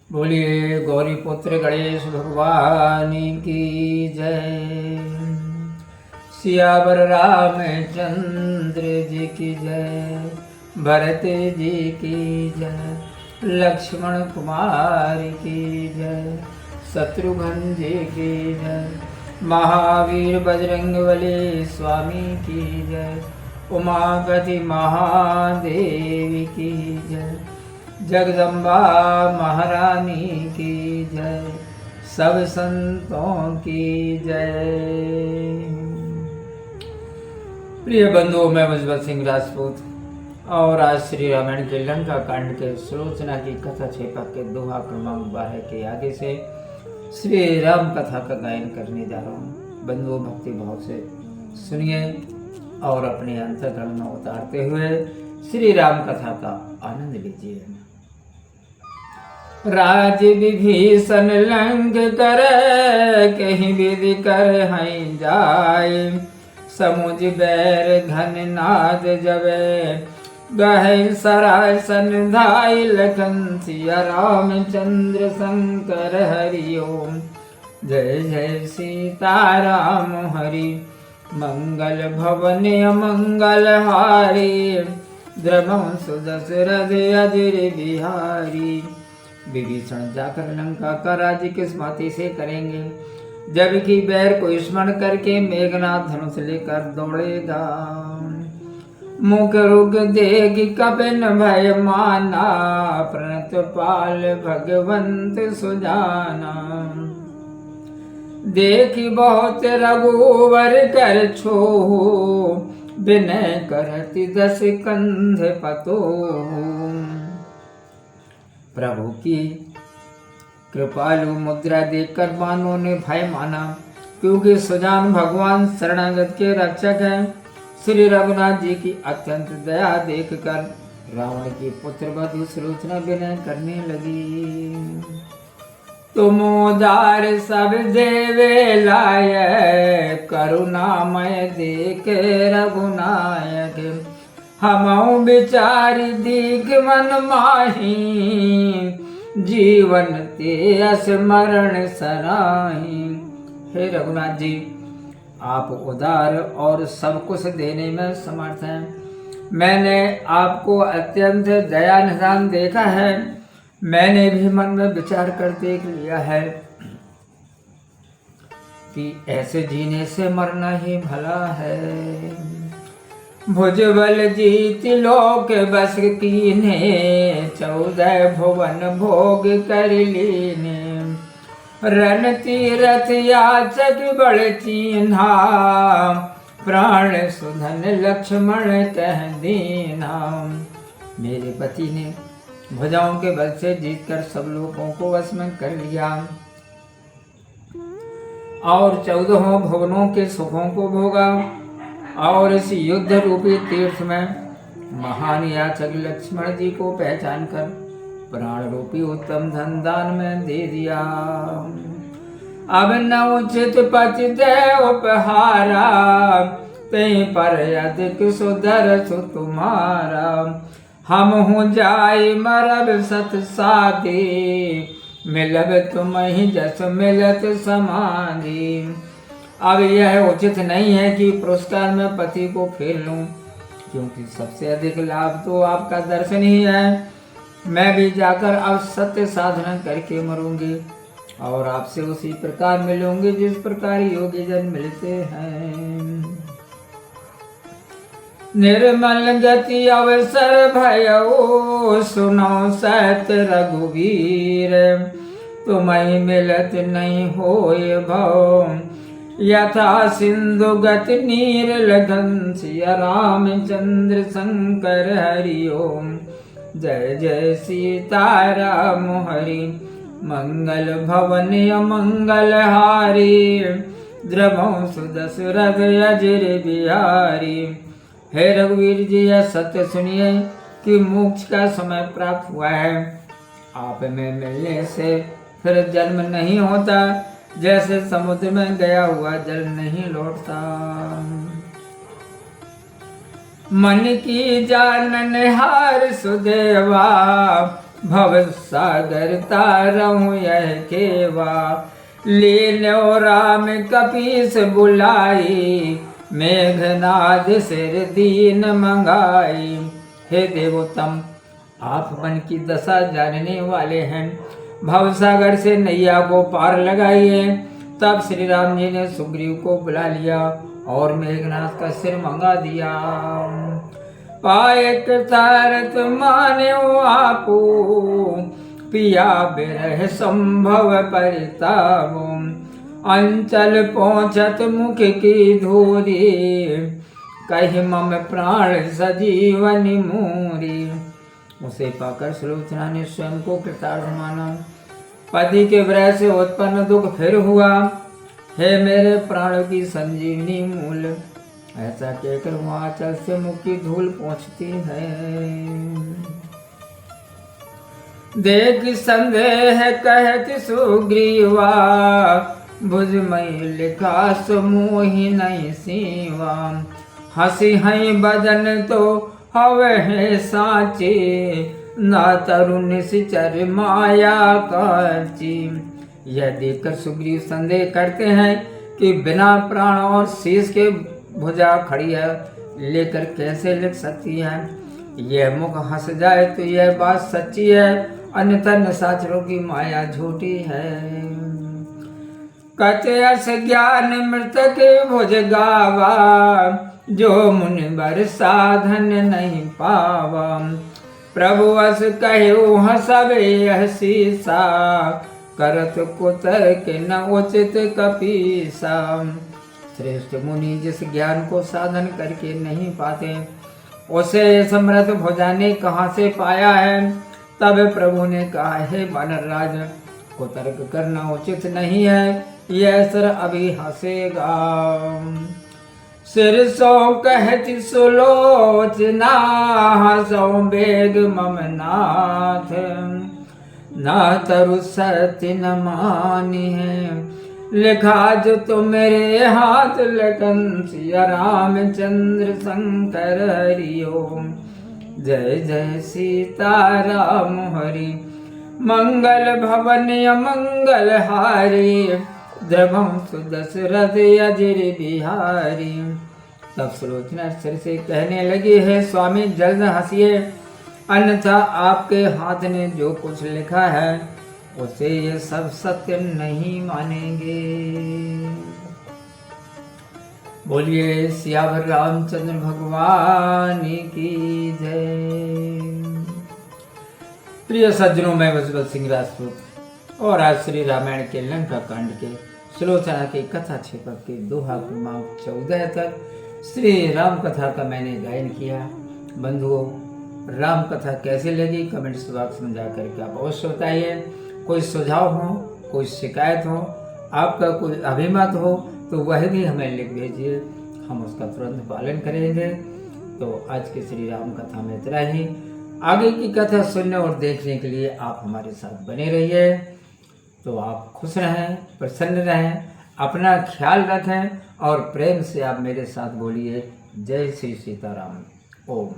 बोलिए गौरी पुत्र गणेश भगवान की जय। सियावर रामचंद्र जी की जय। भरत जी की जय। लक्ष्मण कुमार की जय। शत्रुघ्न जी की जय। महावीर बजरंगबली स्वामी की जय। उमापति महादेव की जय। जगदम्बा महारानी की जय। सब संतों की जय। प्रिय बंधुओं, मैं मुजफ्फर सिंह राजपूत और आज श्री रामायण के लंका कांड के सुलोचना की कथा छेपक के दोहा क्रमांक 12 के आगे से श्री राम कथा का गायन करने जा रहा हूँ। बंधुओं, भक्ति भाव से सुनिए और अपने अंतःकरण में उतारते हुए श्री राम कथा का आनंद लीजिए। राज विभीषण लंक कर कहीं विधि कर हैं जाए। समुझ बैर घन नाद जबे गहे सरासन धाय। लखन सिया रामचंद्र शंकर हरि ओम। जय जय सीताराम हरि। मंगल भवन मंगल हारी। द्रवं सुदशरथ अजर बिहारी। विभीषण जाकर लंका का राज्य किस भांति से करेंगे, जबकि बैर को स्मरण करके मेघनाथ धनुष लेकर दौड़ेगा। मुख रुग देगी कपिन भय माना। प्रणत पाल भगवंत सुजाना। देखी बहुत रघुवर कर छोहु। विनय करति दस कंध पतो। प्रभु की कृपालु मुद्रा देखकर मानवों ने भय माना, क्योंकि सुजान भगवान शरणागत के रक्षक हैं। श्री रघुनाथ जी की अत्यंत दया देखकर रावण की पुत्र वधु सुलोचना विनय करने लगी। तुम उदार सब देवे लायक। करुणामय देख रघुनायक। हमऊ विचारी दीघ मन माही। जीवन ते स्मरण सराही। हे रघुनाथ जी, आप उदार और सब कुछ देने में समर्थ हैं। मैंने आपको अत्यंत दया निधान देखा है। मैंने भी मन में विचार कर देख लिया है कि ऐसे जीने से मरना ही भला है। भुजबल जीत लोक बस कीने। 14 भुवन भोग कर लीने। रन तीरथ याचक बड़ चीन्हा। प्राण सुधन लक्ष्मण कह दीना। मेरे पति ने भुजाओं के बल से जीतकर सब लोगों को वश में कर लिया और 14 भुवनों के सुखों को भोगा। और इस युद्ध रूपी तीर्थ में महान याचक लक्ष्मण जी को पहचान कर प्राण रूपी उत्तम धन दान में दे दिया। अब न उचित पति दे उपहारा। तई पर अधिक सुधर सु तुम्हारा। हम हूँ जाय मरब सत साधी। मिलब तुम ही जस मिलत समाधि। अब यह उचित नहीं है कि पुरस्कार में पति को फेर लूं, क्योंकि सबसे अधिक लाभ तो आपका दर्शन ही है। मैं भी जाकर अब सत्य साधना करके मरूंगी और आपसे उसी प्रकार मिलूंगी जिस प्रकार योगी जन मिलते हैं। निर्मल गति अवसर भयो। सुनो सत रघुवीर। तुम्हें मिलत नहीं होय भव। यथा सिंधु गति नीर लगन। सिया रामचंद्र शंकर हरि ओम। जय जय सीताराम हरि। मंगल भवन मंगल हारी। द्रवं सुदशरथ अजर बिहारी। हे रघुवीर जी, यह सत्य सुनिए कि मोक्ष का समय प्राप्त हुआ है। आप में मिलने से फिर जन्म नहीं होता। जैसे समुद्र में गया हुआ जल नहीं लौटता। मन की जानन हार सुदेवा। भव सागर तारहु यह केवा, लीनो राम कपीस बुलाई, मेघनाद सिर दीन मंगाई। हे देवोत्तम, आप मन की दशा जानने वाले हैं, भवसागर से नैया को पार लगाइए। तब श्री राम जी ने सुग्रीव को बुला लिया और मेघनाथ का सिर मंगा दिया। पाए कृतारथ माने आपो, पिया बिरह संभव परितापो, अंचल पहुँचत मुख की धूरी, कहि मम प्राण सजीवन मूरी। उसे पाकर सुलोचना ने स्वयं को कृतार्थ माना। पति के विरह से उत्पन्न दुख फिर हुआ। हे मेरे प्राण की संजीवनी मूल, ऐसा कहकर वहां चल से मुख की धूल पहुंचती है। देख संदेह कहत सुग्रीवा, भुज मई लिखा सुमोहि नहीं सीवा, हसी हई बदन तो हवे है साचे, ना तरुण सिचर माया काची। यह देखकर सुग्रीव संदेह करते हैं कि बिना प्राण और शीश के भुजा खड़ी है लेकर कैसे लिख सकती है। यह मुख हंस जाए तो यह बात सच्ची है, अन्यथा निशाचरों की माया झूठी है। कते अस ज्ञान मृतक भुज गावा, जो मुनि बर साधन नहीं पावा, प्रभु अस कहु हसवे यह शीसा, करत कुतर्क न उचित कपीसा। श्रेष्ठ मुनि जिस ज्ञान को साधन करके नहीं पाते, उसे समृद्ध भुजा ने कहाँ से पाया है। तब प्रभु ने कहा, हे वानरराज, कुतर्क करना उचित नहीं है, यह सर अभी हंसेगा। सिर सो कहती सुलोचना, हसो बेग मम नाथ, ना तरु सत्य न मानी है, लिखा जो तो मेरे हाथ लखन सिया रामचंद्र शंकर हरि ओम। जय जय सीताराम हरि, मंगल भवन मंगल हारी, द्रवंश दशरथ अजर बिहारी। तब सुलोचना सिर से कहने लगी, है स्वामी जल्द हंसिए, अन्यथा आपके हाथ ने जो कुछ लिखा है उसे ये सब सत्य नहीं मानेंगे। बोलिए सियावर रामचंद्र भगवान की जय। प्रिय सज्जनों, मैं वजबत सिंह राजपूत और आज श्री रामायण के लंका कांड के सुलोचना की कथा छिपक के दोहा क्रमांक 14 तक श्री राम कथा का मैंने गायन किया। बंधुओं, राम कथा कैसे लगी कमेंट्स बॉक्स में जाकर के आप अवश्य बताइए। कोई सुझाव हो, कोई शिकायत हो, आपका कोई अभिमत हो तो वह भी हमें लिख भेजिए, हम उसका तुरंत पालन करेंगे। तो आज की श्री राम कथा में इतना ही। आगे की कथा सुनने और देखने के लिए आप हमारे साथ बने रहिए। तो आप खुश रहें, प्रसन्न रहें, अपना ख्याल रखें और प्रेम से आप मेरे साथ बोलिए, जय श्री सीताराम। ओम।